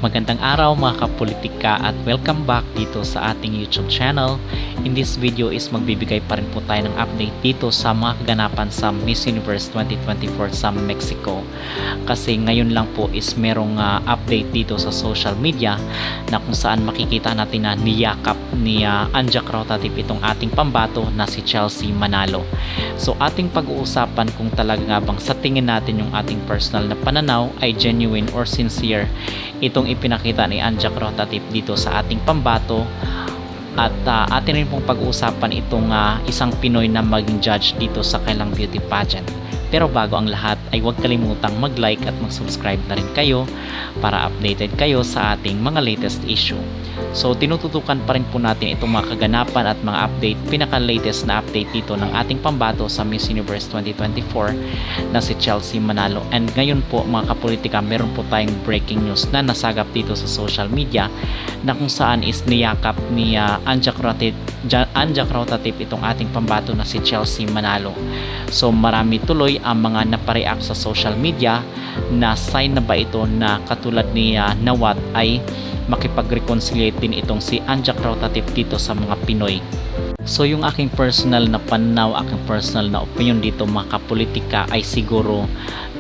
Magandang araw mga kapolitika at welcome back dito sa ating YouTube channel. In this video is magbibigay pa rin po tayo ng update dito sa mga kaganapan sa Miss Universe 2024 sa Mexico. Kasi ngayon lang po is merong update dito sa social media na kung saan makikita natin na niyakap ni Anja Crotatip itong ating pambato na si Chelsea Manalo. So ating pag-uusapan kung talaga nga bang sa tingin natin yung ating personal na pananaw ay genuine or sincere itong ipinakita ni Anja Crotatip dito sa ating pambato, at atin rin pong pag-uusapan itong isang Pinoy na maging judge dito sa kailang beauty pageant. Pero bago ang lahat ay huwag kalimutang mag-like at mag-subscribe na rin kayo para updated kayo sa ating mga latest issue. So tinututukan pa rin po natin itong mga kaganapan at mga update, pinaka-latest na update dito ng ating pambato sa Miss Universe 2024 na si Chelsea Manalo. And ngayon po mga kapolitika, meron po tayong breaking news na nasagap dito sa social media na kung saan is niyakap ni Anja Crotatip itong ating pambato na si Chelsea Manalo. So marami tuloy ang mga napareact sa social media na sign na ba ito na katulad ni Nawat ay makipag-reconciliate din itong si Anja Crotatip dito sa mga Pinoy. So yung aking personal na pananaw, aking personal na opinion dito mga kapolitika ay siguro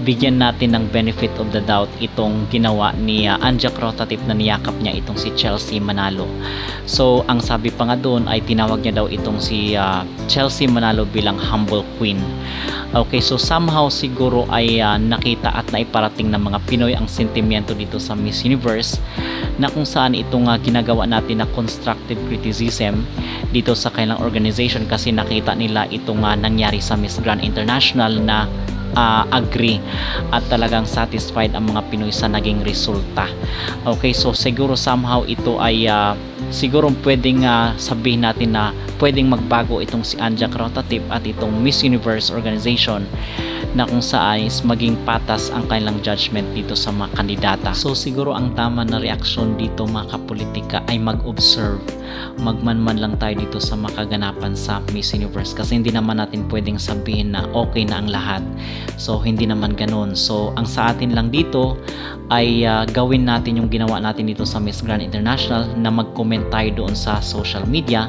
bigyan natin ng benefit of the doubt itong ginawa ni Anja Crotatip na niyakap niya itong si Chelsea Manalo. So ang sabi pa nga doon ay tinawag niya daw itong si Chelsea Manalo bilang humble queen. Okay, so somehow siguro ay nakita at naiparating ng mga Pinoy ang sentimiento dito sa Miss Universe na kung saan itong ginagawa natin na constructive criticism dito sa kailang organization, kasi nakita nila itong nangyari sa Miss Grand International na agree at talagang satisfied ang mga Pinoy sa naging resulta. Okay, so siguro somehow ito ay siguro pwedeng sabihin natin na pwedeng magbago itong si Anja Crotatip at itong Miss Universe organization na kung saan is maging patas ang kanilang judgment dito sa mga kandidata. So siguro ang tama na reaksyon dito mga kapolitika ay mag-observe, magmanman lang tayo dito sa makaganapan sa Miss Universe, kasi hindi naman natin pwedeng sabihin na okay na ang lahat. So hindi naman ganun. So ang sa atin lang dito ay gawin natin yung ginawa natin dito sa Miss Grand International na mag-comment tayo doon sa social media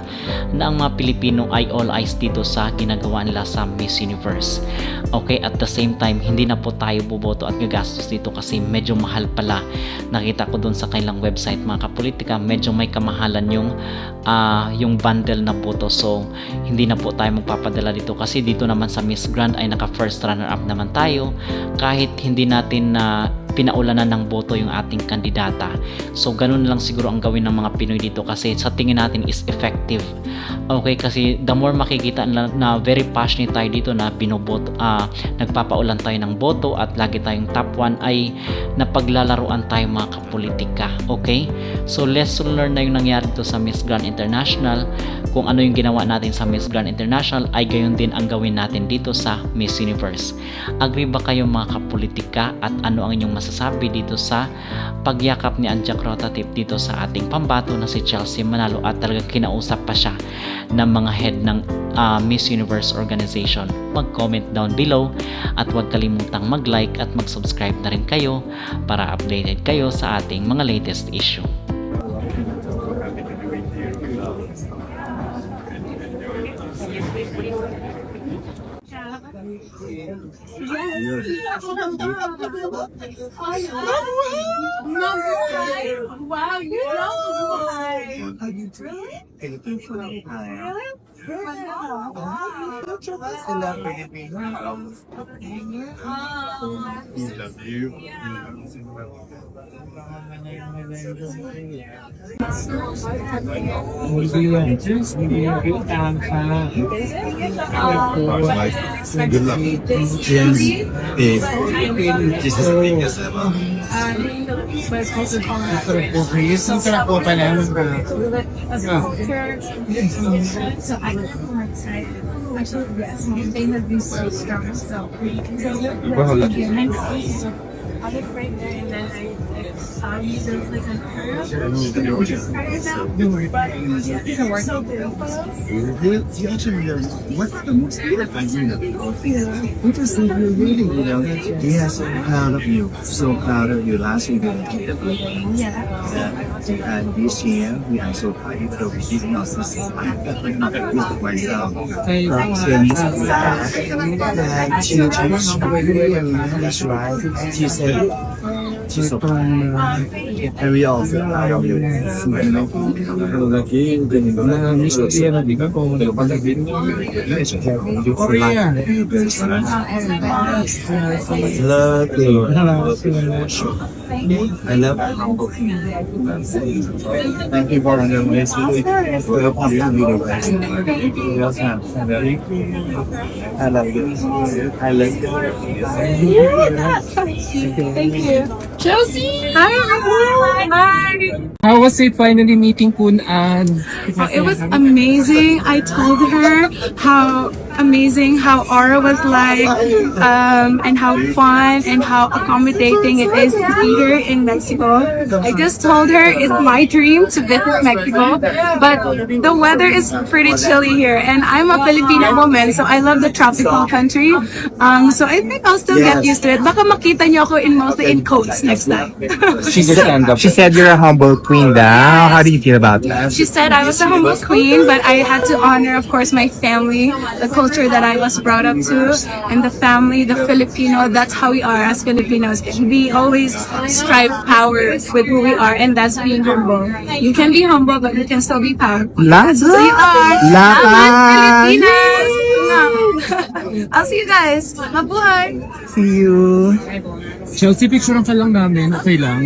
na ang mga Pilipino ay all eyes dito sa ginagawa nila sa Miss Universe. Okay, at the same time hindi na po tayo boboto at gagastos dito kasi medyo mahal pala. Nakita ko doon sa kailang website mga kapolitika, medyo may kamahalan yung bundle na boto. So hindi na po tayo magpapadala dito kasi dito naman sa Miss Grand ay naka first runner up naman tayo kahit hindi natin pinaulanan ng boto yung ating kandidata. So ganun lang siguro ang gawin ng mga Pinoy dito kasi sa tingin natin is effective. Okay, kasi the more makikita na very passionate tayo dito na binoboto, nagpapaulan tayo ng boto at lagi tayong top 1 ay napaglalaruan tayo mga kapolitika. Okay, so lesson learned na yung nangyari dito sa Miss Grand International. Kung ano yung ginawa natin sa Miss Grand International ay gayon din ang gawin natin dito sa Miss Universe. Agree ba kayo mga kapolitika, at ano ang inyong masasabi dito sa pagyakap ni Anja Crotatip dito sa ating pambato na si Chelsea Manalo at talagang kinausap pa siya ng mga head ng Miss Universe organization? Mag-comment down below at huwag kalimutang mag-like at mag-subscribe na rin kayo para updated kayo sa ating mga latest issue. Wow, you know why? Are you really? Really? Love you. Good luck. Yes. So I got more excited. Actually, yes, they have been so strong. So, looked right there and then I saw you there was like a curve. But yeah, so beautiful. What's the most beautiful thing of you? Because you're really, we are so proud of you. So proud of you. Last year, you did beautiful. Yeah. And this year, we are so proud of you. This is not myself. That's right. She's so proud. And we all feel proud of you. Love you. I love you. Thank you for the message. I love you. I love you. Thank you. Chelsea! Hi everyone! Hi! How was it finally meeting Kun An? Oh, it was amazing. I told her how amazing how Aura was like, and how fun and how accommodating it is to be here in Mexico. I just told her it's my dream to visit Mexico, but the weather is pretty chilly here, and I'm a Filipino woman, so I love the tropical country. So I think I'll still get used to it. Baka makita niyo ako mostly in coats next time. She said you're a humble queen now. How do you feel about that? She said I was a humble queen, but I had to honor, of course, my family, the culture that I was brought up to, and the family, the Filipino. That's how we are as Filipinos. We always strive power with who we are, and that's being humble. You can be humble, but you can still be powerful. That's who we are. Salamat, Filipinas! I'll see you guys. Mabuhay! See you. Chelsea, picturean ka lang namin. Okay lang.